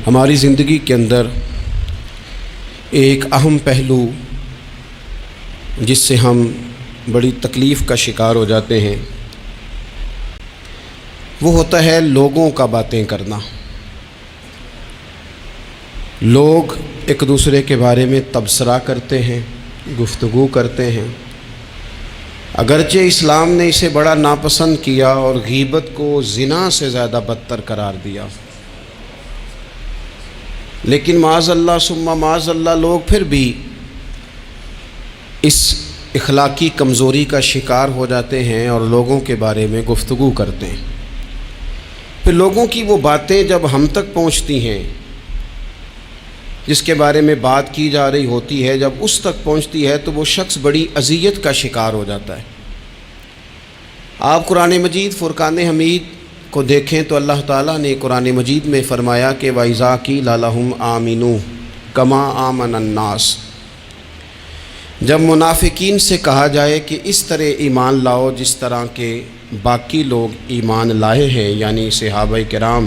ہماری زندگی کے اندر ایک اہم پہلو جس سے ہم بڑی تکلیف کا شکار ہو جاتے ہیں وہ ہوتا ہے لوگوں کا باتیں کرنا۔ لوگ ایک دوسرے کے بارے میں تبصرہ کرتے ہیں، گفتگو کرتے ہیں۔ اگرچہ اسلام نے اسے بڑا ناپسند کیا اور غیبت کو زنا سے زیادہ بدتر قرار دیا، لیکن معاذ اللہ ثم معاذ اللہ لوگ پھر بھی اس اخلاقی کمزوری کا شکار ہو جاتے ہیں اور لوگوں کے بارے میں گفتگو کرتے ہیں۔ پھر لوگوں کی وہ باتیں جب ہم تک پہنچتی ہیں، جس کے بارے میں بات کی جا رہی ہوتی ہے، جب اس تک پہنچتی ہے تو وہ شخص بڑی اذیت کا شکار ہو جاتا ہے۔ آپ قرآن مجید فرقان حمید کو دیکھیں تو اللہ تعالیٰ نے قرآن مجید میں فرمایا کہ وَإِذَا قِيلَ لَهُمْ آمِنُوا كَمَا آمَنَ النَّاسُ، جب منافقین سے کہا جائے کہ اس طرح ایمان لاؤ جس طرح کے باقی لوگ ایمان لائے ہیں، یعنی صحابہ کرام،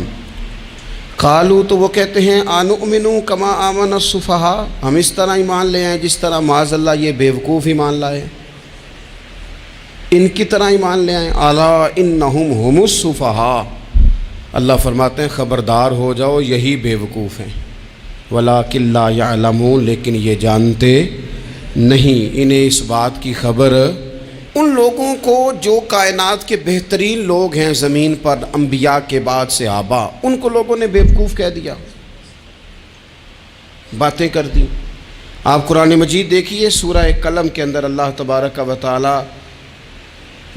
قالوا تو وہ کہتے ہیں آنؤمنوا کما آمن السفہاء، ہم اس طرح ایمان لے آئیں جس طرح معاذ اللہ یہ بیوقوف ایمان لائے، ان کی طرح ایمان لے آئیں۔ الا انہم هم السفہاء، اللہ فرماتے ہیں خبردار ہو جاؤ یہی بیوقوف ہیں، ولکن لا یعلمون، لیکن یہ جانتے نہیں، انہیں اس بات کی خبر۔ ان لوگوں کو جو کائنات کے بہترین لوگ ہیں زمین پر، انبیاء کے بعد صحابہ، ان کو لوگوں نے بیوقوف کہہ دیا، باتیں کر دی۔ آپ قرآن مجید دیکھیے سورہ قلم کے اندر اللہ تبارک و تعالی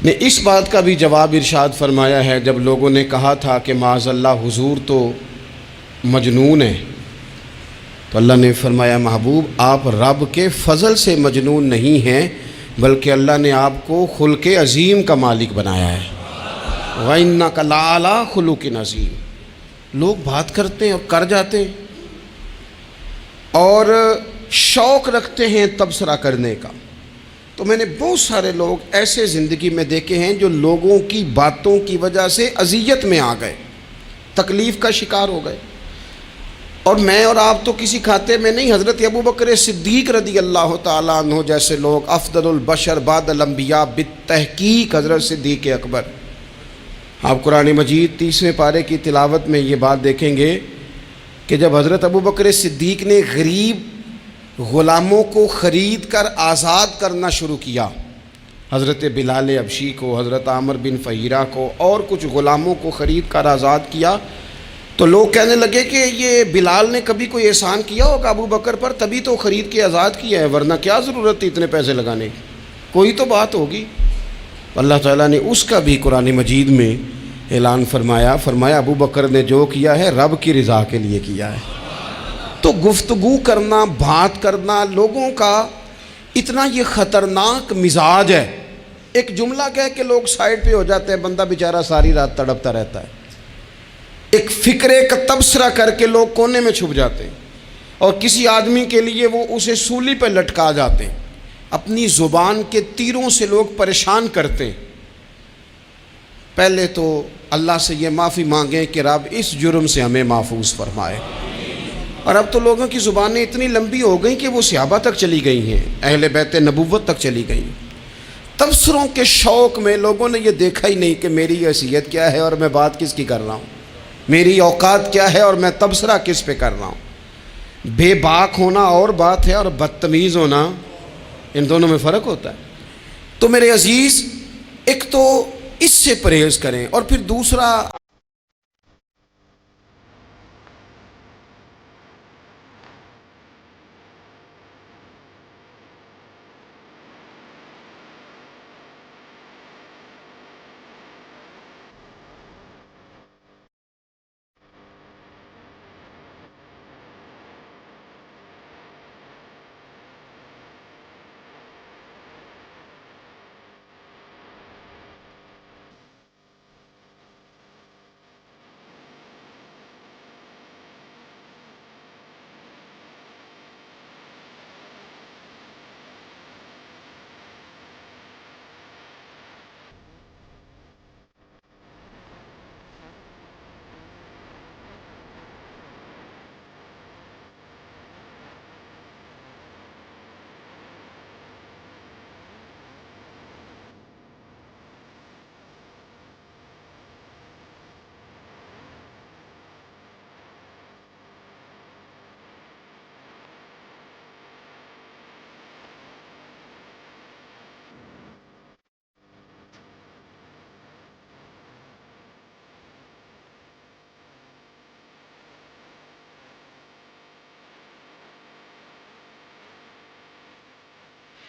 نے اس بات کا بھی جواب ارشاد فرمایا ہے، جب لوگوں نے کہا تھا کہ معاذ اللہ حضور تو مجنون ہے، تو اللہ نے فرمایا محبوب آپ رب کے فضل سے مجنون نہیں ہیں، بلکہ اللہ نے آپ کو خلق عظیم کا مالک بنایا ہے۔ وَإِنَّكَ لَعَلَىٰ خُلُقٍ عَظِيمٍ، لوگ بات کرتے ہیں اور کر جاتے ہیں اور شوق رکھتے ہیں تبصرہ کرنے کا۔ تو میں نے بہت سارے لوگ ایسے زندگی میں دیکھے ہیں جو لوگوں کی باتوں کی وجہ سے اذیت میں آ گئے، تکلیف کا شکار ہو گئے۔ اور میں اور آپ تو کسی کھاتے میں نہیں، حضرت ابوبکر صدیق رضی اللہ تعالیٰ عنہ جیسے لوگ، افضل البشر بعد الانبیاء بالتحقیق حضرت صدیق اکبر۔ آپ قرآن مجید 30ویں پارے کی تلاوت میں یہ بات دیکھیں گے کہ جب حضرت ابوبکر صدیق نے غریب غلاموں کو خرید کر آزاد کرنا شروع کیا، حضرت بلال حبشی کو، حضرت عامر بن فہیرہ کو اور کچھ غلاموں کو خرید کر آزاد کیا، تو لوگ کہنے لگے کہ یہ بلال نے کبھی کوئی احسان کیا ہوگا ابو بکر پر، تبھی تو خرید کے آزاد کیا ہے، ورنہ کیا ضرورت تھی اتنے پیسے لگانے کی، کوئی تو بات ہوگی۔ اللہ تعالیٰ نے اس کا بھی قرآن مجید میں اعلان فرمایا ابو بکر نے جو کیا ہے رب کی رضا کے لیے کیا ہے۔ تو گفتگو کرنا، بات کرنا، لوگوں کا اتنا یہ خطرناک مزاج ہے، ایک جملہ کہہ کے لوگ سائڈ پہ ہو جاتے ہیں، بندہ بیچارہ ساری رات تڑپتا رہتا ہے، ایک فکرے کا تبصرہ کر کے لوگ کونے میں چھپ جاتے ہیں، اور کسی آدمی کے لیے وہ اسے سولی پہ لٹکا جاتے ہیں، اپنی زبان کے تیروں سے لوگ پریشان کرتے ہیں۔ پہلے تو اللہ سے یہ معافی مانگیں کہ رب اس جرم سے ہمیں محفوظ فرمائے۔ اور اب تو لوگوں کی زبانیں اتنی لمبی ہو گئیں کہ وہ صحابہ تک چلی گئی ہیں، اہل بیت نبوت تک چلی گئی ہیں۔ تبصروں کے شوق میں لوگوں نے یہ دیکھا ہی نہیں کہ میری حیثیت کیا ہے اور میں بات کس کی کر رہا ہوں، میری اوقات کیا ہے اور میں تبصرہ کس پہ کر رہا ہوں۔ بے باک ہونا اور بات ہے اور بدتمیز ہونا، ان دونوں میں فرق ہوتا ہے۔ تو میرے عزیز، ایک تو اس سے پرہیز کریں، اور پھر دوسرا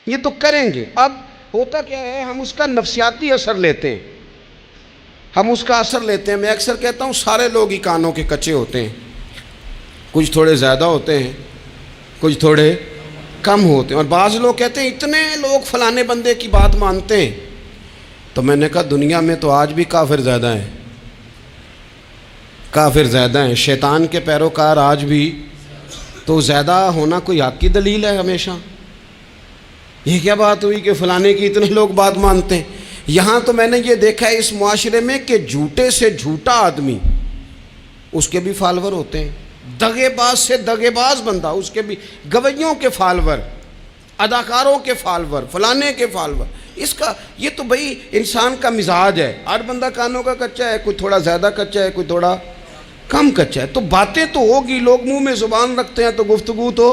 یہ تو کریں گے. اب ہوتا کیا ہے، ہم اس کا نفسیاتی اثر لیتے ہیں، ہم اس کا اثر لیتے ہیں. میں اکثر کہتا ہوں سارے لوگ ہی کانوں کے کچے ہوتے ہیں، کچھ تھوڑے زیادہ ہوتے ہیں، کچھ تھوڑے کم ہوتے ہیں. اور بعض لوگ کہتے ہیں اتنے لوگ فلانے بندے کی بات مانتے ہیں. تو میں نے کہا دنیا میں تو آج بھی کافر زیادہ ہیں، کافر زیادہ ہیں، شیطان کے پیروکار آج بھی. تو زیادہ ہونا کوئی حق کی دلیل ہے ہمیشہ؟ یہ کیا بات ہوئی کہ فلانے کی اتنے لوگ بات مانتے ہیں؟ یہاں تو میں نے یہ دیکھا ہے اس معاشرے میں کہ جھوٹے سے جھوٹا آدمی، اس کے بھی فالوور ہوتے ہیں. دغے باز سے دغے باز بندہ، اس کے بھی گویوں کے فالوور، اداکاروں کے فالوور، فلانے کے فالوور. اس کا یہ تو بھئی انسان کا مزاج ہے. ہر بندہ کانوں کا کچا ہے، کوئی تھوڑا زیادہ کچا ہے، کوئی تھوڑا کم کچا ہے. تو باتیں تو ہوگی، لوگ منہ میں زبان رکھتے ہیں تو گفتگو تو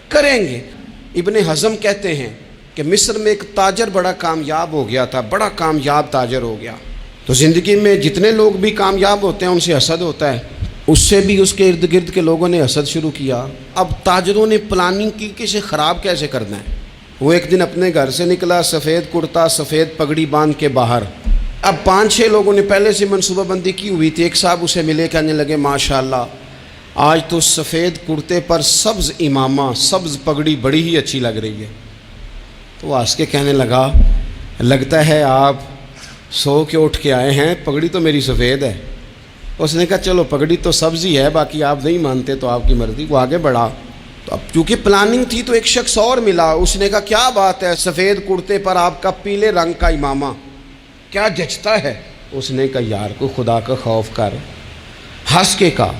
کریں گے. ابن حزم کہتے ہیں کہ مصر میں ایک تاجر بڑا کامیاب ہو گیا تھا، بڑا کامیاب تاجر ہو گیا. تو زندگی میں جتنے لوگ بھی کامیاب ہوتے ہیں ان سے حسد ہوتا ہے. اس سے بھی اس کے ارد گرد کے لوگوں نے حسد شروع کیا. اب تاجروں نے پلاننگ کی کہ اسے خراب کیسے کرنا ہے. وہ ایک دن اپنے گھر سے نکلا، سفید کرتا سفید پگڑی باندھ کے باہر. اب 5-6 لوگوں نے پہلے سے منصوبہ بندی کی ہوئی تھی. ایک صاحب اسے ملے، کہنے لگے ماشاءاللہ آج تو سفید کرتے پر سبز امامہ، سبز پگڑی بڑی ہی اچھی لگ رہی ہے. تو وہ ہنس کے کہنے لگا لگتا ہے آپ سو کے اٹھ کے آئے ہیں، پگڑی تو میری سفید ہے. اس نے کہا چلو پگڑی تو سبز ہی ہے، باقی آپ نہیں مانتے تو آپ کی مرضی. وہ آگے بڑھا. تو اب چونکہ پلاننگ تھی تو ایک شخص اور ملا. اس نے کہا کیا بات ہے، سفید کرتے پر آپ کا پیلے رنگ کا امامہ کیا جچتا ہے. اس نے کہا یار کو خدا کا خوف کر. ہنس کے کہا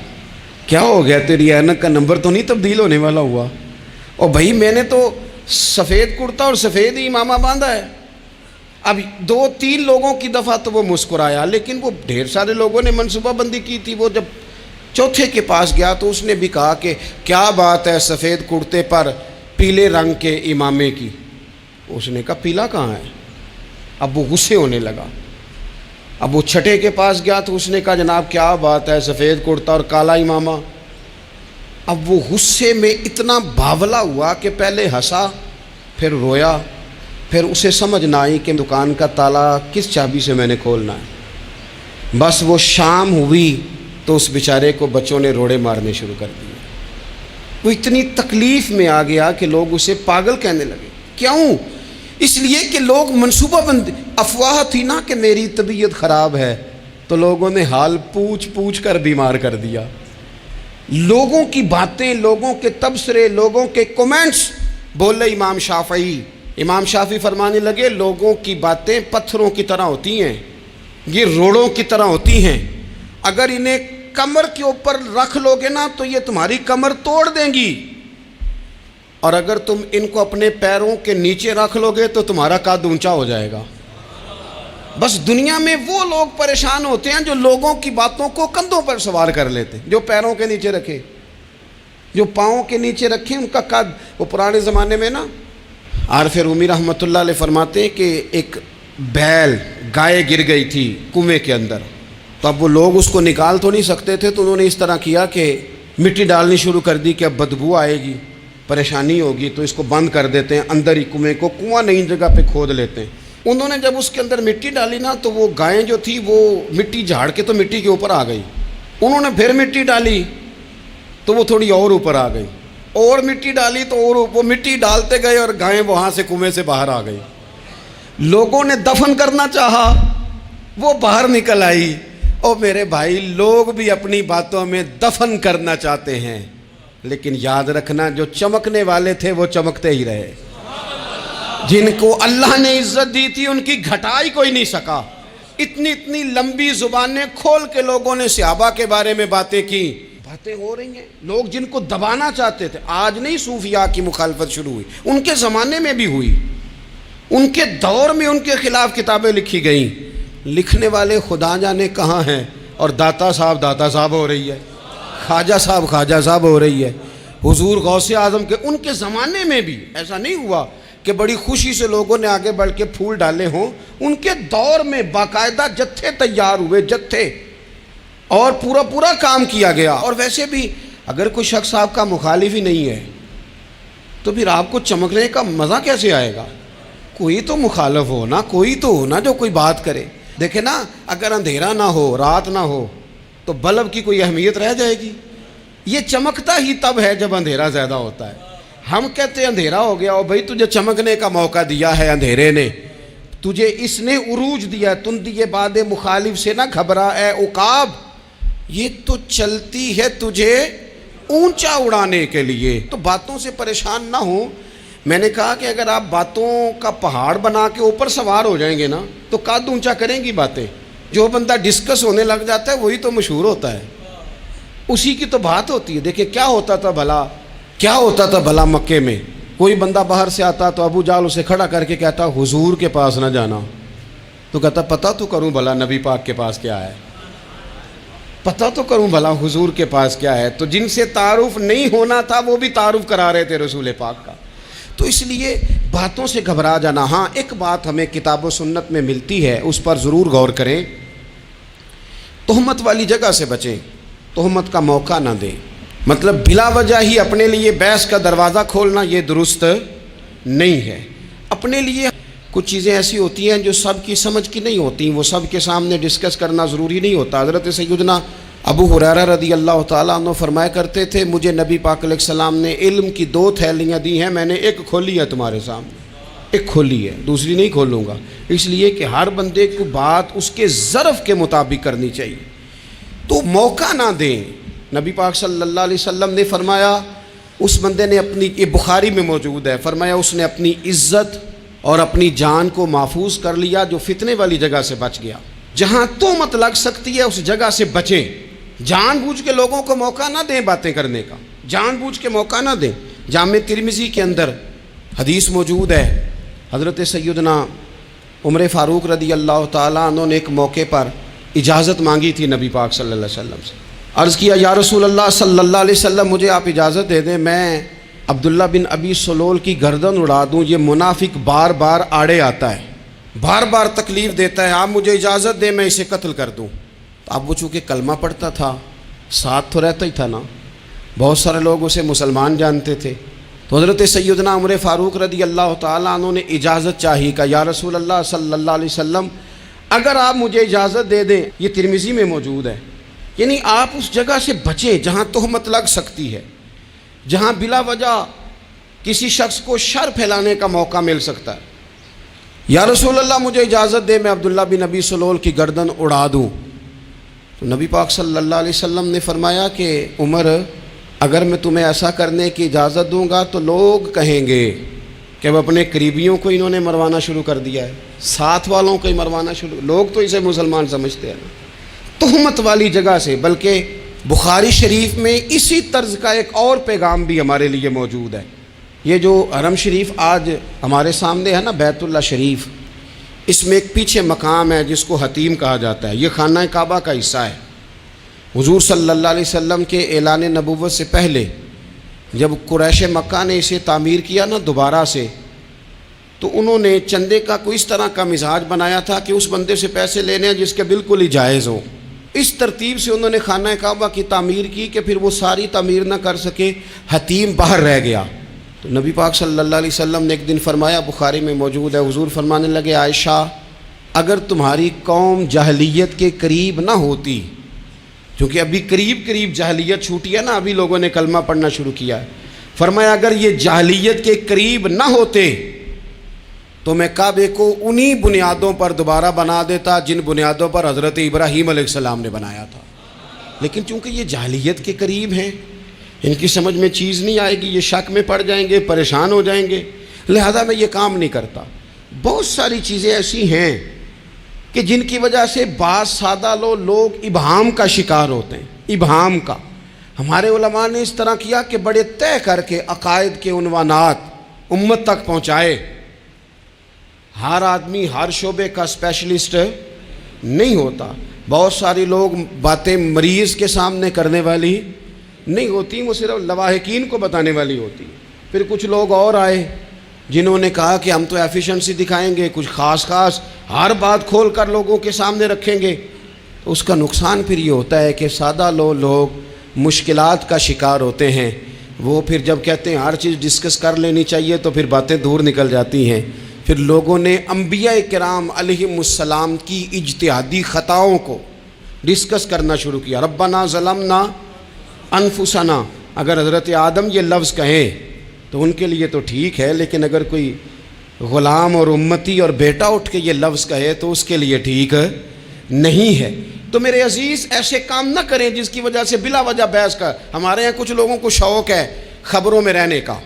کیا ہو گیا، تیری اینک کا نمبر تو نہیں تبدیل ہونے والا ہوا؟ اور بھائی میں نے تو سفید کرتا اور سفید ہی امامہ باندھا ہے. اب 2-3 لوگوں کی دفعہ تو وہ مسکرایا، لیکن وہ ڈھیر سارے لوگوں نے منصوبہ بندی کی تھی. وہ جب چوتھے کے پاس گیا تو اس نے بھی کہا کہ کیا بات ہے سفید کرتے پر پیلے رنگ کے امامے کی. اس نے کہا پیلا کہاں ہے. اب وہ غصے ہونے لگا. اب وہ چھٹے کے پاس گیا تو اس نے کہا جناب کیا بات ہے سفید کرتا اور کالا امامہ. اب وہ غصے میں اتنا باولا ہوا کہ پہلے ہنسا پھر رویا، پھر اسے سمجھ نہ آئی کہ دکان کا تالا کس چابی سے میں نے کھولنا ہے. بس وہ شام ہوئی تو اس بیچارے کو بچوں نے روڑے مارنے شروع کر دیے. وہ اتنی تکلیف میں آ گیا کہ لوگ اسے پاگل کہنے لگے. کیوں؟ اس لیے کہ لوگ منصوبہ بندی، افواہ تھی نا کہ میری طبیعت خراب ہے، تو لوگوں نے حال پوچھ پوچھ کر بیمار کر دیا. لوگوں کی باتیں، لوگوں کے تبصرے، لوگوں کے کومنٹس. بولے امام شافعی، امام شافعی فرمانے لگے لوگوں کی باتیں پتھروں کی طرح ہوتی ہیں، یہ روڑوں کی طرح ہوتی ہیں. اگر انہیں کمر کے اوپر رکھ لو گے نا تو یہ تمہاری کمر توڑ دیں گی، اور اگر تم ان کو اپنے پیروں کے نیچے رکھ لو گے تو تمہارا قد اونچا ہو جائے گا. بس دنیا میں وہ لوگ پریشان ہوتے ہیں جو لوگوں کی باتوں کو کندھوں پر سوار کر لیتے، جو پیروں کے نیچے رکھے، جو پاؤں کے نیچے رکھے ان کا قد. وہ پرانے زمانے میں نا عارف رومی رحمۃ اللہ علیہ فرماتے ہیں کہ ایک بیل گائے گر گئی تھی کنویں کے اندر. تو اب وہ لوگ اس کو نکال تو نہیں سکتے تھے، تو انہوں نے اس طرح کیا کہ مٹی ڈالنی شروع کر دی کہ اب بدبو آئے گی، پریشانی ہوگی، تو اس کو بند کر دیتے ہیں اندر ہی کنویں کو. کنواں نئی جگہ پہ کھود لیتے ہیں. انہوں نے جب اس کے اندر مٹی ڈالی نا تو وہ گائیں جو تھی وہ مٹی جھاڑ کے تو مٹی کے اوپر آ گئی. انہوں نے پھر مٹی ڈالی تو وہ تھوڑی اور اوپر آ گئی، اور مٹی ڈالی تو اور وہ مٹی ڈالتے گئے اور گائیں وہاں سے کنویں سے باہر آ گئی. لوگوں نے دفن کرنا چاہا، وہ باہر نکل آئی. اور میرے بھائی لوگ بھی اپنی باتوں میں دفن کرنا چاہتے ہیں، لیکن یاد رکھنا جو چمکنے والے تھے وہ چمکتے ہی رہے. جن کو اللہ نے عزت دی تھی ان کی گھٹائی کوئی نہیں سکا. اتنی لمبی زبانیں کھول کے لوگوں نے صحابہ کے بارے میں باتیں کی. باتیں ہو رہی ہیں. لوگ جن کو دبانا چاہتے تھے، آج نہیں صوفیاء کی مخالفت شروع ہوئی، ان کے زمانے میں بھی ہوئی، ان کے دور میں ان کے خلاف کتابیں لکھی گئیں. لکھنے والے خدا جانے کہاں ہیں، اور داتا صاحب ہو رہی ہے، خواجہ صاحب ہو رہی ہے. حضور غوث اعظم کے ان کے زمانے میں بھی ایسا نہیں ہوا کہ بڑی خوشی سے لوگوں نے آگے بڑھ کے پھول ڈالے ہوں. ان کے دور میں باقاعدہ جتھے تیار ہوئے، جتھے، اور پورا کام کیا گیا. اور ویسے بھی اگر کوئی شخص آپ کا مخالف ہی نہیں ہے تو پھر آپ کو چمکنے کا مزہ کیسے آئے گا؟ کوئی تو مخالف ہو نا، کوئی تو ہو نا جو کوئی بات کرے۔ دیکھیں نا، اگر اندھیرا نہ ہو، رات نہ ہو، تو بلب کی کوئی اہمیت رہ جائے گی؟ یہ چمکتا ہی تب ہے جب اندھیرا زیادہ ہوتا ہے۔ ہم کہتے ہیں اندھیرا ہو گیا، اور بھائی تجھے چمکنے کا موقع دیا ہے اندھیرے نے، تجھے اس نے عروج دیا، تندی باد مخالف سے نہ گھبرا اے عقاب، یہ تو چلتی ہے تجھے اونچا اڑانے کے لیے، تو باتوں سے پریشان نہ ہو۔ میں نے کہا کہ اگر آپ باتوں کا پہاڑ بنا کے اوپر سوار ہو جائیں گے نا تو قد اونچا کریں گی باتیں۔ جو بندہ ڈسکس ہونے لگ جاتا ہے وہی تو مشہور ہوتا ہے، اسی کی تو بات ہوتی ہے۔ دیکھیں کیا ہوتا تھا بھلا مکے میں، کوئی بندہ باہر سے آتا تو ابو جہل اسے کھڑا کر کے کہتا حضور کے پاس نہ جانا، تو کہتا پتہ تو کروں بھلا نبی پاک کے پاس کیا ہے، پتہ تو کروں بھلا حضور کے پاس کیا ہے۔ تو جن سے تعارف نہیں ہونا تھا وہ بھی تعارف کرا رہے تھے رسول پاک کا۔ تو اس لیے باتوں سے گھبرا جانا۔ ہاں ایک بات ہمیں کتاب و سنت میں ملتی ہے، اس پر ضرور غور کریں، تہمت والی جگہ سے بچیں، تہمت کا موقع نہ دیں۔ مطلب بلا وجہ ہی اپنے لیے بحث کا دروازہ کھولنا یہ درست نہیں ہے۔ اپنے لیے کچھ چیزیں ایسی ہوتی ہیں جو سب کی سمجھ کی نہیں ہوتی، وہ سب کے سامنے ڈسکس کرنا ضروری نہیں ہوتا۔ حضرت سیدنا ابو ہریرہ رضی اللہ تعالیٰ عنہ فرمایا کرتے تھے، مجھے نبی پاک علیہ السلام نے علم کی 2 تھیلیاں دی ہیں، میں نے ایک کھولی ہے تمہارے سامنے، ایک کھولی ہے، دوسری نہیں کھولوں گا، اس لیے کہ ہر بندے کو بات اس کے ظرف کے مطابق کرنی چاہیے۔ تو موقع نہ دیں۔ نبی پاک صلی اللہ علیہ وسلم نے فرمایا، اس بندے نے اپنی، یہ بخاری میں موجود ہے، فرمایا اس نے اپنی عزت اور اپنی جان کو محفوظ کر لیا جو فتنے والی جگہ سے بچ گیا۔ جہاں تہمت لگ سکتی ہے اس جگہ سے بچیں، جان بوجھ کے لوگوں کو موقع نہ دیں باتیں کرنے کا، جان بوجھ کے موقع نہ دیں۔ جامع ترمذی کے اندر حدیث موجود ہے، حضرت سیدنا عمر فاروق رضی اللہ تعالیٰ عنہ نے ایک موقع پر اجازت مانگی تھی نبی پاک صلی اللہ علیہ وسلم سے۔ عرض کیا یا رسول اللہ صلی اللہ علیہ وسلم، مجھے آپ اجازت دے دیں، میں عبداللہ بن ابی سلول کی گردن اڑا دوں، یہ منافق بار بار آڑے آتا ہے، بار بار تکلیف دیتا ہے، آپ مجھے اجازت دیں میں اسے قتل کر دوں۔ تو اب وہ چونکہ کلمہ پڑھتا تھا، ساتھ تو رہتا ہی تھا نا، بہت سارے لوگ اسے مسلمان جانتے تھے، تو حضرت سیدنا عمر فاروق رضی اللہ تعالیٰ عنہ نے اجازت چاہی، کہ یا رسول اللہ صلی اللہ علیہ وسلم اگر آپ مجھے اجازت دے دیں، یہ ترمذی میں موجود ہے، یعنی آپ اس جگہ سے بچیں جہاں تہمت لگ سکتی ہے، جہاں بلا وجہ کسی شخص کو شر پھیلانے کا موقع مل سکتا ہے۔ یا رسول اللہ مجھے اجازت دے میں عبداللہ بن ابی سلول کی گردن اڑا دوں۔ تو نبی پاک صلی اللہ علیہ وسلم نے فرمایا کہ عمر، اگر میں تمہیں ایسا کرنے کی اجازت دوں گا تو لوگ کہیں گے کہ وہ اپنے قریبیوں کو انہوں نے مروانا شروع کر دیا ہے، ساتھ والوں کو ہی مروانا شروع، لوگ تو اسے مسلمان سمجھتے ہیں نا۔ تہمت والی جگہ سے، بلکہ بخاری شریف میں اسی طرز کا ایک اور پیغام بھی ہمارے لیے موجود ہے۔ یہ جو حرم شریف آج ہمارے سامنے ہے نا، بیت اللہ شریف، اس میں ایک پیچھے مقام ہے جس کو حتیم کہا جاتا ہے، یہ خانہ کعبہ کا حصہ ہے۔ حضور صلی اللہ علیہ وسلم کے اعلان نبوت سے پہلے جب قریش مکہ نے اسے تعمیر کیا نا دوبارہ سے، تو انہوں نے چندے کا کوئی اس طرح کا مزاج بنایا تھا کہ اس بندے سے پیسے لینے ہیں جس کے بالکل ہی جائز ہوں۔ اس ترتیب سے انہوں نے خانہ کعبہ کی تعمیر کی کہ پھر وہ ساری تعمیر نہ کر سکے، حتیم باہر رہ گیا۔ تو نبی پاک صلی اللہ علیہ وسلم نے ایک دن فرمایا، بخاری میں موجود ہے، حضور فرمانے لگے، عائشہ اگر تمہاری قوم جاہلیت کے قریب نہ ہوتی، کیونکہ ابھی قریب جاہلیت چھوٹی ہے نا، ابھی لوگوں نے کلمہ پڑھنا شروع کیا ہے، فرمایا اگر یہ جاہلیت کے قریب نہ ہوتے تو میں کعبے کو انہی بنیادوں پر دوبارہ بنا دیتا جن بنیادوں پر حضرت ابراہیم علیہ السلام نے بنایا تھا۔ لیکن چونکہ یہ جاہلیت کے قریب ہیں، ان کی سمجھ میں چیز نہیں آئے گی، یہ شک میں پڑ جائیں گے، پریشان ہو جائیں گے، لہذا میں یہ کام نہیں کرتا۔ بہت ساری چیزیں ایسی ہیں کہ جن کی وجہ سے بعض سادہ لوگ ابہام کا شکار ہوتے ہیں، ابہام کا۔ ہمارے علماء نے اس طرح کیا کہ بڑے طے کر کے عقائد کے عنوانات امت تک پہنچائے۔ ہر آدمی ہر شعبے کا اسپیشلسٹ نہیں ہوتا، بہت سارے لوگ باتیں مریض کے سامنے کرنے والی نہیں ہوتی، وہ صرف لواحقین کو بتانے والی ہوتی۔ پھر کچھ لوگ اور آئے جنہوں نے کہا کہ ہم تو ایفیشنسی دکھائیں گے، کچھ خاص ہر بات کھول کر لوگوں کے سامنے رکھیں گے۔ اس کا نقصان پھر یہ ہوتا ہے کہ سادہ لوگ مشکلات کا شکار ہوتے ہیں۔ وہ پھر جب کہتے ہیں ہر چیز ڈسکس کر لینی چاہیے تو پھر باتیں دور نکل جاتی ہیں. پھر لوگوں نے انبیاء کرام علیہم السلام کی اجتہادی خطاؤں کو ڈسکس کرنا شروع کیا. ربنا ظلمنا انفسنا، اگر حضرت آدم یہ لفظ کہیں تو ان کے لیے تو ٹھیک ہے، لیکن اگر کوئی غلام اور امتی اور بیٹا اٹھ کے یہ لفظ کہے تو اس کے لیے ٹھیک نہیں ہے. تو میرے عزیز ایسے کام نہ کریں جس کی وجہ سے بلا وجہ بحث کا. ہمارے یہاں کچھ لوگوں کو شوق ہے خبروں میں رہنے کا،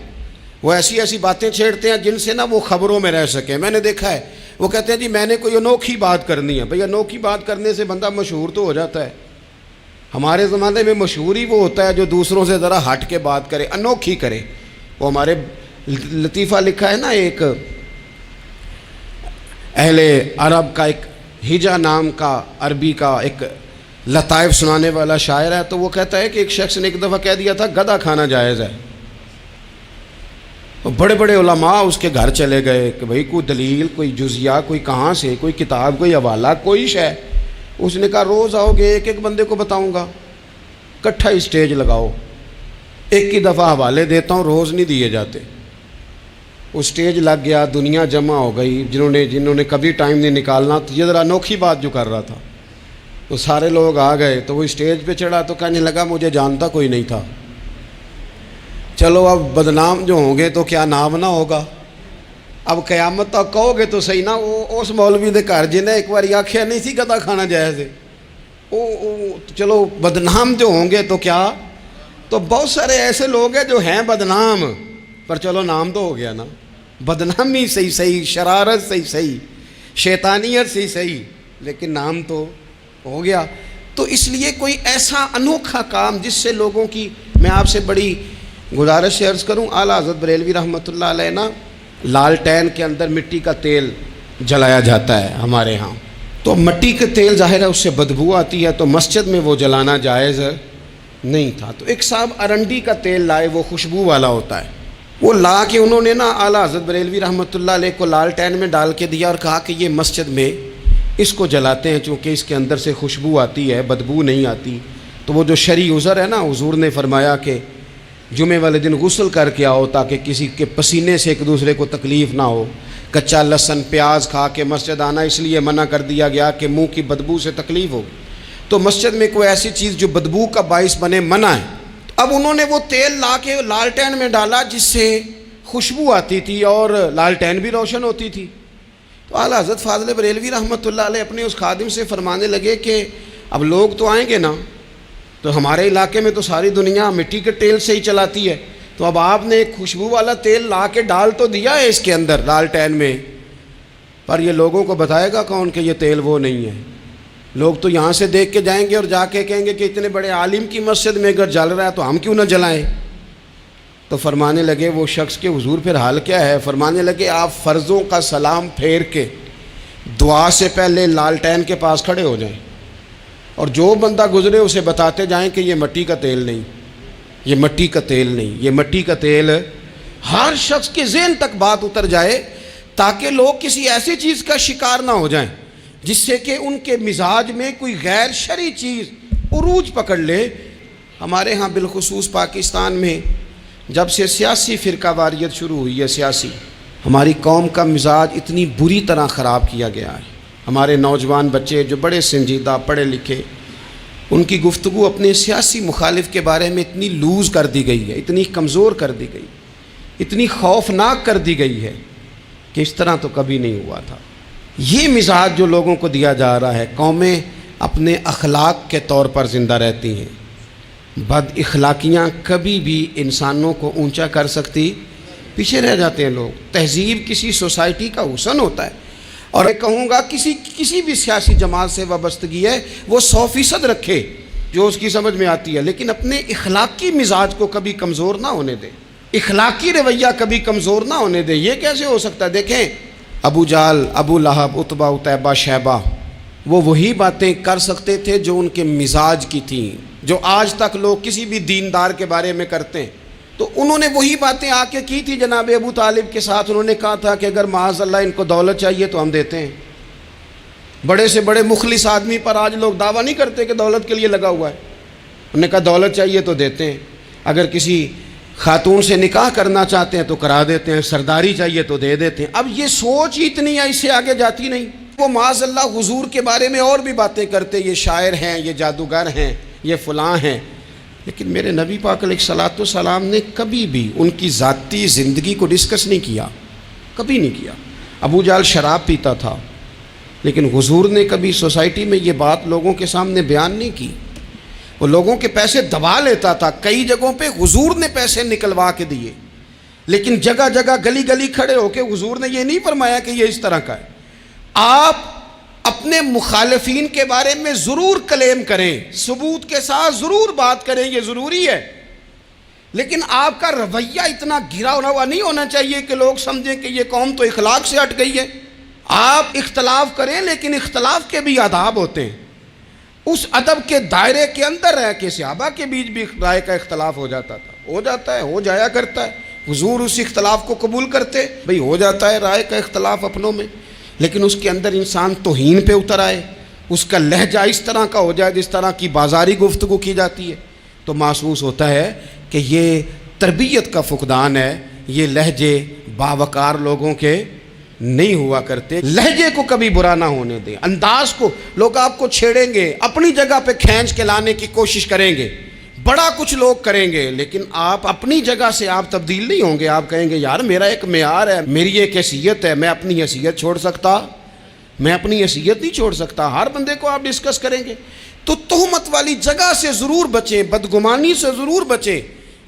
وہ ایسی باتیں چھیڑتے ہیں جن سے نہ وہ خبروں میں رہ سکیں. میں نے دیکھا ہے وہ کہتے ہیں جی میں نے کوئی انوکھی بات کرنی ہے. بھئی انوکھی بات کرنے سے بندہ مشہور تو ہو جاتا ہے. ہمارے زمانے میں مشہور ہی وہ ہوتا ہے جو دوسروں سے ذرا ہٹ کے بات کرے، انوکھی کرے. وہ ہمارے لطیفہ لکھا ہے نا، ایک اہل عرب کا ایک ہجا نام کا عربی کا ایک لطائف سنانے والا شاعر ہے، تو وہ کہتا ہے کہ ایک شخص نے ایک دفعہ کہہ دیا تھا گدھا کھانا جائز ہے. تو بڑے بڑے علماء اس کے گھر چلے گئے کہ بھئی کوئی دلیل، کوئی جزیہ، کوئی کہاں سے، کوئی کتاب، کوئی حوالہ، کوئی شے. اس نے کہا روز آؤ گے ایک ایک بندے کو بتاؤں گا، کٹھا اسٹیج لگاؤ، ایک ہی دفعہ حوالے دیتا ہوں، روز نہیں دیے جاتے. وہ اسٹیج لگ گیا، دنیا جمع ہو گئی جنہوں نے کبھی ٹائم نہیں نکالنا. تو یہ ذرا انوکھی بات جو کر رہا تھا تو سارے لوگ آ گئے. تو وہ اسٹیج پہ چڑھا تو کہنے لگا مجھے جانتا کوئی نہیں تھا. چلو اب بدنام جو ہوں گے تو کیا نام نہ ہوگا. اب قیامت تک کہو گے تو صحیح نا، وہ اس مولوی دے گھر جنہیں ایک بار آخیا نہیں سی گدھا کھانا جائز ہے، چلو بدنام جو ہوں گے تو کیا. تو بہت سارے ایسے لوگ ہیں جو ہیں بدنام، پر چلو نام تو ہو گیا نا. بدنامی صحیح، شرارت صحیح، شیطانیت صحیح، لیکن نام تو ہو گیا. تو اس لیے کوئی ایسا انوکھا کام جس سے لوگوں کی، میں آپ سے بڑی گزارش سے عرض کروں، اعلیٰ حضرت بریلوی رحمۃ اللہ علیہ نا لالٹین کے اندر مٹی کا تیل جلایا جاتا ہے ہمارے ہاں. تو مٹی کا تیل ظاہر ہے اس سے بدبو آتی ہے، تو مسجد میں وہ جلانا جائز نہیں تھا. تو ایک صاحب ارنڈی کا تیل لائے، وہ خوشبو والا ہوتا ہے. وہ لا کے انہوں نے نا اعلیٰ حضرت بریلوی رحمۃ اللہ علیہ کو لالٹین میں ڈال کے دیا اور کہا کہ یہ مسجد میں اس کو جلاتے ہیں چونکہ اس کے اندر سے خوشبو آتی ہے، بدبو نہیں آتی. تو وہ جو شرعی عذر ہے نا، حضور نے فرمایا کہ جمعے والے دن غسل کر کے آؤ تاکہ کسی کے پسینے سے ایک دوسرے کو تکلیف نہ ہو. کچا لہسن پیاز کھا کے مسجد آنا اس لیے منع کر دیا گیا کہ منہ کی بدبو سے تکلیف ہو. تو مسجد میں کوئی ایسی چیز جو بدبو کا باعث بنے منع ہے. اب انہوں نے وہ تیل لا کے لالٹین میں ڈالا جس سے خوشبو آتی تھی اور لالٹین بھی روشن ہوتی تھی. تو اعلیٰ حضرت فاضل بریلوی رحمۃ اللہ علیہ اپنے اس خادم سے فرمانے لگے کہ اب لوگ تو آئیں گے نا، تو ہمارے علاقے میں تو ساری دنیا مٹی کے تیل سے ہی چلاتی ہے، تو اب آپ نے ایک خوشبو والا تیل لا کے ڈال تو دیا ہے اس کے اندر لالٹین میں، پر یہ لوگوں کو بتائے گا کون کہ یہ تیل وہ نہیں ہے. لوگ تو یہاں سے دیکھ کے جائیں گے اور جا کے کہیں گے کہ اتنے بڑے عالم کی مسجد میں اگر جل رہا ہے تو ہم کیوں نہ جلائیں. تو فرمانے لگے وہ شخص کے حضور پھر حال کیا ہے. فرمانے لگے آپ فرضوں کا سلام پھیر کے دعا سے پہلے لالٹین کے پاس کھڑے ہو جائیں اور جو بندہ گزرے اسے بتاتے جائیں کہ یہ مٹی کا تیل نہیں، یہ مٹی کا تیل نہیں، یہ مٹی کا تیل. ہر شخص کے ذہن تک بات اتر جائے تاکہ لوگ کسی ایسی چیز کا شکار نہ ہو جائیں جس سے کہ ان کے مزاج میں کوئی غیر شرعی چیز عروج پکڑ لے. ہمارے ہاں بالخصوص پاکستان میں جب سے سیاسی فرقہ واریت شروع ہوئی ہے، سیاسی، ہماری قوم کا مزاج اتنی بری طرح خراب کیا گیا ہے. ہمارے نوجوان بچے جو بڑے سنجیدہ پڑھے لکھے، ان کی گفتگو اپنے سیاسی مخالف کے بارے میں اتنی لوز کر دی گئی ہے، اتنی کمزور کر دی گئی، اتنی خوفناک کر دی گئی ہے کہ اس طرح تو کبھی نہیں ہوا تھا. یہ مزاج جو لوگوں کو دیا جا رہا ہے، قومیں اپنے اخلاق کے طور پر زندہ رہتی ہیں. بد اخلاقیاں کبھی بھی انسانوں کو اونچا کر سکتی، پیچھے رہ جاتے ہیں لوگ. تہذیب کسی سوسائٹی کا حسن ہوتا ہے، اور میں کہوں گا کسی بھی سیاسی جماعت سے وابستگی ہے وہ 100% رکھے جو اس کی سمجھ میں آتی ہے، لیکن اپنے اخلاقی مزاج کو کبھی کمزور نہ ہونے دے، اخلاقی رویہ کبھی کمزور نہ ہونے دے. یہ کیسے ہو سکتا ہے؟ دیکھیں ابو جہل، ابو لہب، عتبہ، عتیبہ، شیبہ، وہ وہی باتیں کر سکتے تھے جو ان کے مزاج کی تھیں، جو آج تک لوگ کسی بھی دیندار کے بارے میں کرتے ہیں. تو انہوں نے وہی باتیں آ کے کی تھی جناب ابو طالب کے ساتھ. انہوں نے کہا تھا کہ اگر معاذ اللہ ان کو دولت چاہیے تو ہم دیتے ہیں. بڑے سے بڑے مخلص آدمی پر آج لوگ دعویٰ نہیں کرتے کہ دولت کے لیے لگا ہوا ہے. انہوں نے کہا دولت چاہیے تو دیتے ہیں. اگر کسی خاتون سے نکاح کرنا چاہتے ہیں تو کرا دیتے ہیں، سرداری چاہیے تو دے دیتے ہیں۔ اب یہ سوچ ہی اتنی ہے، اس سے آگے جاتی نہیں۔ وہ معاذ اللہ حضور کے بارے میں اور بھی باتیں کرتے، یہ شاعر ہیں، یہ جادوگر ہیں، یہ فلاں ہیں، لیکن میرے نبی پاک علیہ الصلوۃ والسلام نے کبھی بھی ان کی ذاتی زندگی کو ڈسکس نہیں کیا، کبھی نہیں کیا۔ ابو جہل شراب پیتا تھا، لیکن حضور نے کبھی سوسائٹی میں یہ بات لوگوں کے سامنے بیان نہیں کی۔ وہ لوگوں کے پیسے دبا لیتا تھا، کئی جگہوں پہ حضور نے پیسے نکلوا کے دیے، لیکن جگہ جگہ گلی گلی کھڑے ہو کے حضور نے یہ نہیں فرمایا کہ یہ اس طرح کا ہے۔ آپ اپنے مخالفین کے بارے میں ضرور کلیم کریں، ثبوت کے ساتھ ضرور بات کریں، یہ ضروری ہے، لیکن آپ کا رویہ اتنا گرا ہوا نہیں ہونا چاہیے کہ لوگ سمجھیں کہ یہ قوم تو اخلاق سے ہٹ گئی ہے۔ آپ اختلاف کریں، لیکن اختلاف کے بھی آداب ہوتے ہیں، اس ادب کے دائرے کے اندر رہ کے۔ صحابہ کے بیچ بھی رائے کا اختلاف ہو جاتا تھا، ہو جاتا ہے، ہو جایا کرتا ہے، حضور اس اختلاف کو قبول کرتے، بھئی ہو جاتا ہے رائے کا اختلاف اپنوں میں، لیکن اس کے اندر انسان توہین پہ اتر آئے، اس کا لہجہ اس طرح کا ہو جائے جس طرح کی بازاری گفتگو کی جاتی ہے، تو محسوس ہوتا ہے کہ یہ تربیت کا فقدان ہے، یہ لہجے باوقار لوگوں کے نہیں ہوا کرتے۔ لہجے کو کبھی برا نہ ہونے دیں، انداز کو، لوگ آپ کو چھیڑیں گے، اپنی جگہ پہ کھینچ کے لانے کی کوشش کریں گے، بڑا کچھ لوگ کریں گے، لیکن آپ اپنی جگہ سے آپ تبدیل نہیں ہوں گے۔ آپ کہیں گے یار میرا ایک معیار ہے، میری ایک حیثیت ہے، میں اپنی حیثیت چھوڑ سکتا؟ میں اپنی حیثیت نہیں چھوڑ سکتا۔ ہر بندے کو آپ ڈسکس کریں گے، تو تہمت والی جگہ سے ضرور بچیں، بدگمانی سے ضرور بچیں،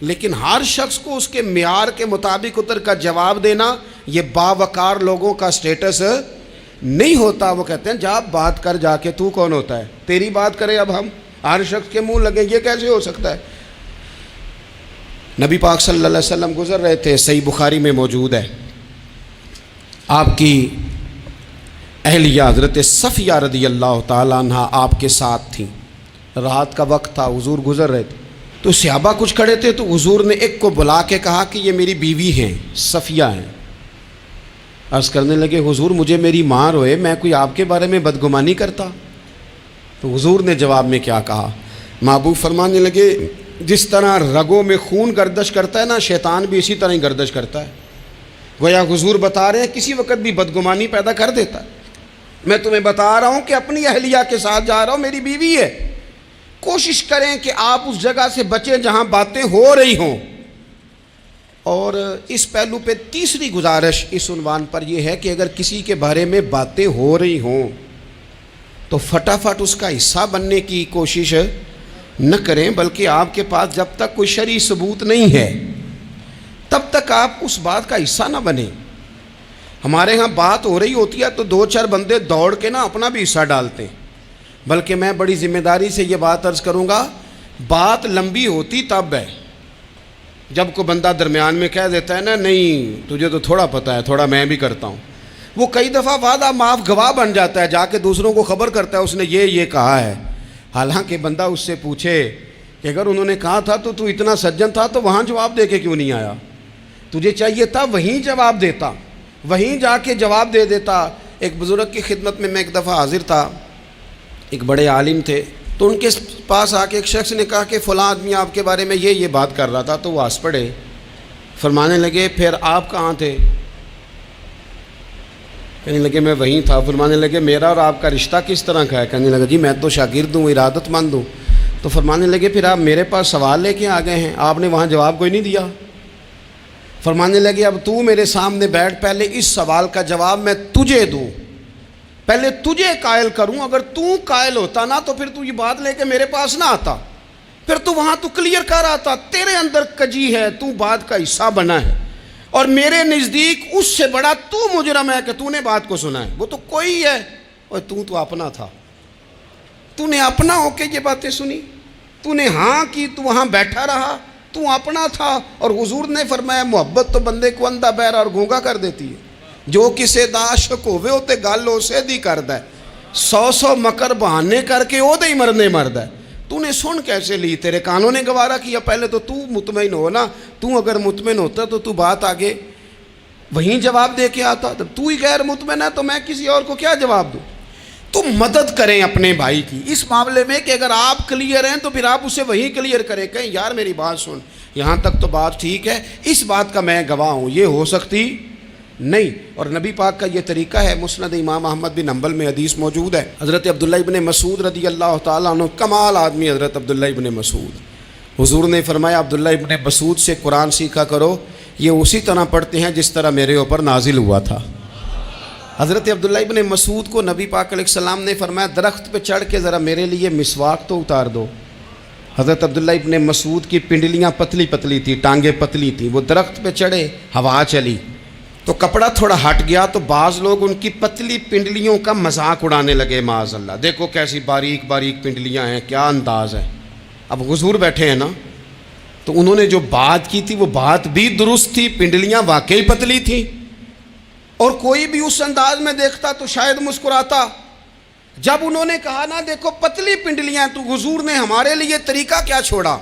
لیکن ہر شخص کو اس کے معیار کے مطابق اتر کا جواب دینا یہ باوقار لوگوں کا سٹیٹس نہیں ہوتا۔ وہ کہتے ہیں جا بات کر، جا کے تو کون ہوتا ہے تیری بات کرے، اب ہم ہر شخص کے منہ لگیں، یہ کیسے ہو سکتا ہے؟ نبی پاک صلی اللہ علیہ وسلم گزر رہے تھے، صحیح بخاری میں موجود ہے، آپ کی اہلیہ حضرت صفیہ رضی اللہ تعالیٰ عنہ آپ کے ساتھ تھیں، رات کا وقت تھا، حضور گزر رہے تھے، تو صحابہ کچھ کھڑے تھے، تو حضور نے ایک کو بلا کے کہا کہ یہ میری بیوی ہیں، صفیہ ہیں۔ عرض کرنے لگے حضور مجھے میری ماں روئے، میں کوئی آپ کے بارے میں بدگمانی کرتا؟ تو حضور نے جواب میں کیا کہا؟ محبوب فرمانے لگے جس طرح رگوں میں خون گردش کرتا ہے نا، شیطان بھی اسی طرح ہی گردش کرتا ہے۔ گویا حضور بتا رہے ہیں کسی وقت بھی بدگمانی پیدا کر دیتا ہے۔ میں تمہیں بتا رہا ہوں کہ اپنی اہلیہ کے ساتھ جا رہا ہوں، میری بیوی ہے، کوشش کریں کہ آپ اس جگہ سے بچیں جہاں باتیں ہو رہی ہوں۔ اور اس پہلو پہ تیسری گزارش اس عنوان پر یہ ہے کہ اگر کسی کے بارے میں باتیں ہو رہی ہوں تو فٹافٹ اس کا حصہ بننے کی کوشش نہ کریں، بلکہ آپ کے پاس جب تک کوئی شرعی ثبوت نہیں ہے تب تک آپ اس بات کا حصہ نہ بنیں۔ ہمارے ہاں بات ہو رہی ہوتی ہے تو دو چار بندے دوڑ کے نا اپنا بھی حصہ ڈالتے ہیں، بلکہ میں بڑی ذمہ داری سے یہ بات عرض کروں گا، بات لمبی ہوتی تب ہے جب کوئی بندہ درمیان میں کہہ دیتا ہے نا نہیں تجھے تو تھوڑا پتہ ہے، تھوڑا میں بھی کرتا ہوں۔ وہ کئی دفعہ وعدہ معاف گواہ بن جاتا ہے، جا کے دوسروں کو خبر کرتا ہے اس نے یہ کہا ہے، حالانکہ بندہ اس سے پوچھے کہ اگر انہوں نے کہا تھا تو اتنا سجن تھا تو وہاں جواب دے کے کیوں نہیں آیا؟ تجھے چاہیے تھا وہیں جواب دیتا، وہیں جا کے جواب دے دیتا۔ ایک بزرگ کی خدمت میں ایک دفعہ حاضر تھا، ایک بڑے عالم تھے، تو ان کے پاس آ کے ایک شخص نے کہا کہ فلاں آدمی آپ کے بارے میں یہ بات کر رہا تھا، تو وہ ہنس پڑے، فرمانے لگے پھر آپ کہاں تھے؟ کہنے لگے میں وہیں تھا۔ فرمانے لگے میرا اور آپ کا رشتہ کس طرح کا ہے؟ کہنے لگا جی میں تو شاگرد ہوں، ارادت مند ہوں۔ تو فرمانے لگے پھر آپ میرے پاس سوال لے کے آ گئے ہیں، آپ نے وہاں جواب کوئی نہیں دیا۔ فرمانے لگے اب تو میرے سامنے بیٹھ، پہلے اس سوال کا جواب میں تجھے دوں، پہلے تجھے قائل کروں، اگر تو قائل ہوتا نا تو پھر تو یہ بات لے کے میرے پاس نہ آتا، پھر تو وہاں تو کلیئر کر آتا، تیرے اندر کجی ہے، تو بات کا حصہ بنا ہے، اور میرے نزدیک اس سے بڑا تو مجرم ہے کہ تو نے بات کو سنا ہے، وہ تو کوئی ہے، اور تو اپنا تھا، تو نے اپنا ہو کے یہ باتیں سنی، تو نے ہاں کی، تو وہاں بیٹھا رہا، تو اپنا تھا۔ اور حضور نے فرمایا محبت تو بندے کو اندھا بہرا اور گونگا کر دیتی ہے، جو کسے دا عاشق ہوئے ہوتے گل اسے دی کردا ہے، 100 مکر بہانے کر کے او دے ہی مرنے مردا ہے۔ تو نے سن کیسے لی؟ تیرے کانوں نے گوارا کیا؟ پہلے تو مطمئن ہو نا، تو اگر مطمئن ہوتا تو بات آگے وہیں جواب دے کے آتا، تب تو ہی غیر مطمئن ہے تو میں کسی اور کو کیا جواب دوں؟ تو مدد کریں اپنے بھائی کی اس معاملے میں کہ اگر آپ کلیئر ہیں تو پھر آپ اسے وہی کلیئر کریں، کہیں یار میری بات سن، یہاں تک تو بات ٹھیک ہے، اس بات کا میں گواہ ہوں، یہ ہو سکتی نہیں۔ اور نبی پاک کا یہ طریقہ ہے، مسند امام احمد بن حنبل میں حدیث موجود ہے، حضرت عبداللہ ابن مسعود رضی اللہ تعالیٰ عنہ، کمال آدمی حضرت عبداللہ ابن مسعود، حضور نے فرمایا عبداللہ ابن مسعود سے قرآن سیکھا کرو، یہ اسی طرح پڑھتے ہیں جس طرح میرے اوپر نازل ہوا تھا۔ حضرت عبداللہ ابن مسعود کو نبی پاک علیہ السلام نے فرمایا درخت پہ چڑھ کے ذرا میرے لیے مسواک تو اتار دو۔ حضرت عبداللہ ابن مسعود کی پنڈلیاں پتلی پتلی تھی، ٹانگیں پتلی تھی، وہ درخت پہ چڑھے، ہوا چلی تو کپڑا تھوڑا ہٹ گیا تو بعض لوگ ان کی پتلی پنڈلیوں کا مذاق اڑانے لگے، معاذ اللہ، دیکھو کیسی باریک باریک پنڈلیاں ہیں، کیا انداز ہے۔ اب حضور بیٹھے ہیں نا، تو انہوں نے جو بات کی تھی وہ بات بھی درست تھی، پنڈلیاں واقعی پتلی تھیں، اور کوئی بھی اس انداز میں دیکھتا تو شاید مسکراتا۔ جب انہوں نے کہا نا دیکھو پتلی پنڈلیاں، تو حضور نے ہمارے لیے طریقہ کیا چھوڑا،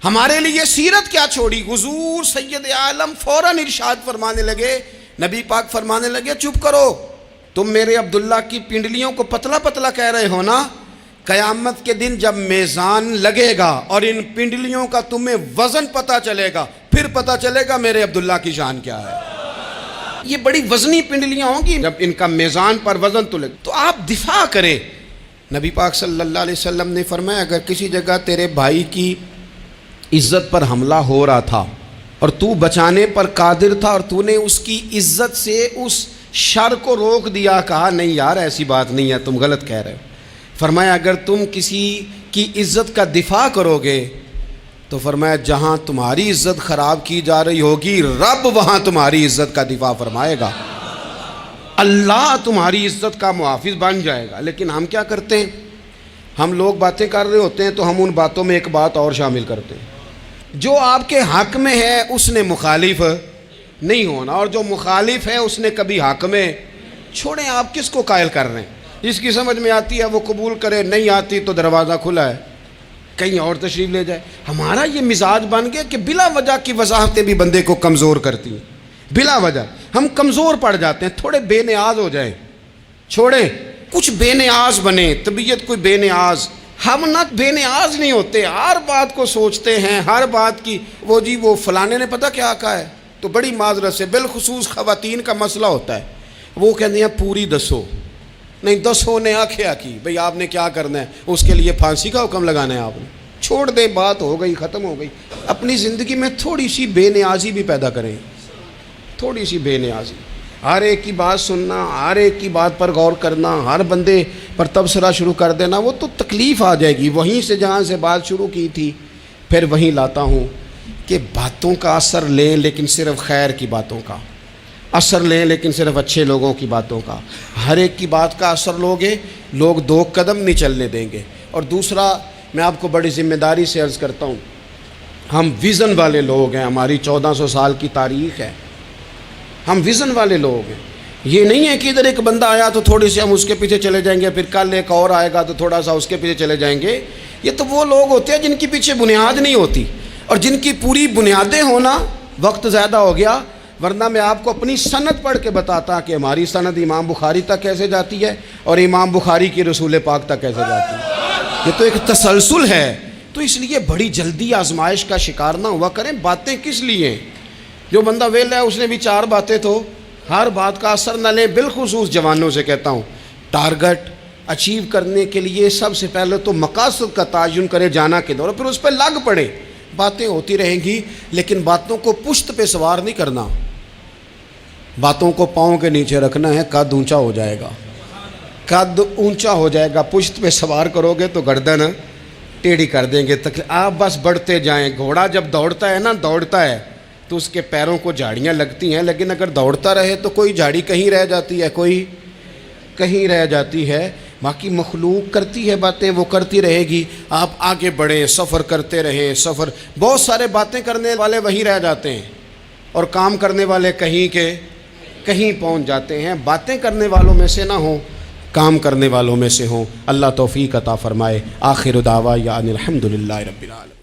ہمارے لیے سیرت کیا چھوڑی۔ حضور سید عالم فوراً ارشاد فرمانے لگے، نبی پاک فرمانے لگے چپ کرو، تم میرے عبداللہ کی پنڈلیوں کو پتلا پتلا کہہ رہے ہو نا، قیامت کے دن جب میزان لگے گا اور ان پنڈلیوں کا تمہیں وزن پتہ چلے گا، پھر پتہ چلے گا میرے عبداللہ کی شان کیا ہے۔ یہ بڑی وزنی پنڈلیاں ہوں گی، جب ان کا میزان پر وزن تو لگے تو آپ دفاع کریں۔ نبی پاک صلی اللہ علیہ وسلم نے فرمایا اگر کسی جگہ تیرے بھائی کی عزت پر حملہ ہو رہا تھا اور تو بچانے پر قادر تھا اور تو نے اس کی عزت سے اس شر کو روک دیا، کہا نہیں یار ایسی بات نہیں ہے، تم غلط کہہ رہے ہو، فرمایا اگر تم کسی کی عزت کا دفاع کرو گے تو فرمایا جہاں تمہاری عزت خراب کی جا رہی ہوگی رب وہاں تمہاری عزت کا دفاع فرمائے گا، اللہ تمہاری عزت کا محافظ بن جائے گا۔ لیکن ہم کیا کرتے ہیں، ہم لوگ باتیں کر رہے ہوتے ہیں تو ہم ان باتوں میں ایک بات اور شامل کرتے ہیں، جو آپ کے حق میں ہے اس نے مخالف نہیں ہونا، اور جو مخالف ہے اس نے کبھی حق میں چھوڑیں، آپ کس کو قائل کر رہے ہیں، جس کی سمجھ میں آتی ہے وہ قبول کرے، نہیں آتی تو دروازہ کھلا ہے، کہیں اور تشریف لے جائے۔ ہمارا یہ مزاج بن گیا کہ بلا وجہ کی وضاحتیں بھی بندے کو کمزور کرتی ہیں، بلا وجہ ہم کمزور پڑ جاتے ہیں، تھوڑے بے نیاز ہو جائیں، چھوڑیں کچھ بے نیاز بنے، طبیعت کوئی بے نیاز، ہم نہ بے نیاز نہیں ہوتے، ہر بات کو سوچتے ہیں، ہر بات کی وہ جی وہ فلانے نے پتہ کیا کہا ہے، تو بڑی معذرت سے بالخصوص خواتین کا مسئلہ ہوتا ہے، وہ کہتے ہیں پوری دسو، نہیں دسو نے آخیا کی، بھئی آپ نے کیا کرنا ہے، اس کے لیے پھانسی کا حکم لگانا ہے آپ نے، چھوڑ دیں، بات ہو گئی ختم ہو گئی۔ اپنی زندگی میں تھوڑی سی بے نیازی بھی پیدا کریں، تھوڑی سی بے نیازی، ہر ایک کی بات سننا، ہر ایک کی بات پر غور کرنا، ہر بندے پر تبصرہ شروع کر دینا، وہ تو تکلیف آ جائے گی۔ وہیں سے جہاں سے بات شروع کی تھی پھر وہیں لاتا ہوں کہ باتوں کا اثر لیں لیکن صرف خیر کی باتوں کا اثر لیں، لیکن صرف اچھے لوگوں کی باتوں کا، ہر ایک کی بات کا اثر لوگے لوگ دو قدم نہیں چلنے دیں گے۔ اور دوسرا میں آپ کو بڑی ذمہ داری سے عرض کرتا ہوں، ہم ویژن والے لوگ ہیں، ہماری 1400 سال کی تاریخ ہے، ہم ویژن والے لوگ ہیں، یہ نہیں ہے کہ ادھر ایک بندہ آیا تو تھوڑی سی ہم اس کے پیچھے چلے جائیں گے، پھر کل ایک اور آئے گا تو تھوڑا سا اس کے پیچھے چلے جائیں گے۔ یہ تو وہ لوگ ہوتے ہیں جن کے پیچھے بنیاد نہیں ہوتی، اور جن کی پوری بنیادیں ہونا وقت زیادہ ہو گیا، ورنہ میں آپ کو اپنی سند پڑھ کے بتاتا کہ ہماری سند امام بخاری تک کیسے جاتی ہے اور امام بخاری کی رسول پاک تک کیسے جاتی ہے، یہ تو ایک تسلسل ہے۔ تو اس لیے بڑی جلدی آزمائش کا شکار نہ ہوا کریں۔ باتیں کس لیے ہیں، جو بندہ ویلا ہے اس نے بھی 4 باتیں تو ہر بات کا اثر نہ لیں۔ بالخصوص جوانوں سے کہتا ہوں، ٹارگٹ اچیو کرنے کے لیے سب سے پہلے تو مقاصد کا تعین کرے، جانا کدھر، اور پھر اس پہ لگ پڑے۔ باتیں ہوتی رہیں گی لیکن باتوں کو پشت پہ سوار نہیں کرنا، باتوں کو پاؤں کے نیچے رکھنا ہے، قد اونچا ہو جائے گا، قد اونچا ہو جائے گا۔ پشت پہ سوار کرو گے تو گردن ٹیڑھی کر دیں گے۔ آپ بس بڑھتے جائیں۔ گھوڑا جب دوڑتا ہے نا، دوڑتا ہے تو اس کے پیروں کو جھاڑیاں لگتی ہیں، لیکن اگر دوڑتا رہے تو کوئی جھاڑی کہیں رہ جاتی ہے، کوئی کہیں رہ جاتی ہے۔ باقی مخلوق کرتی ہے باتیں، وہ کرتی رہے گی، آپ آگے بڑھیں، سفر کرتے رہیں۔ سفر بہت سارے باتیں کرنے والے وہیں رہ جاتے ہیں اور کام کرنے والے کہیں کے کہیں پہنچ جاتے ہیں۔ باتیں کرنے والوں میں سے نہ ہوں، کام کرنے والوں میں سے ہوں۔ اللہ توفیق عطا فرمائے۔ آخر دعوانا الحمدللہ رب العالمین۔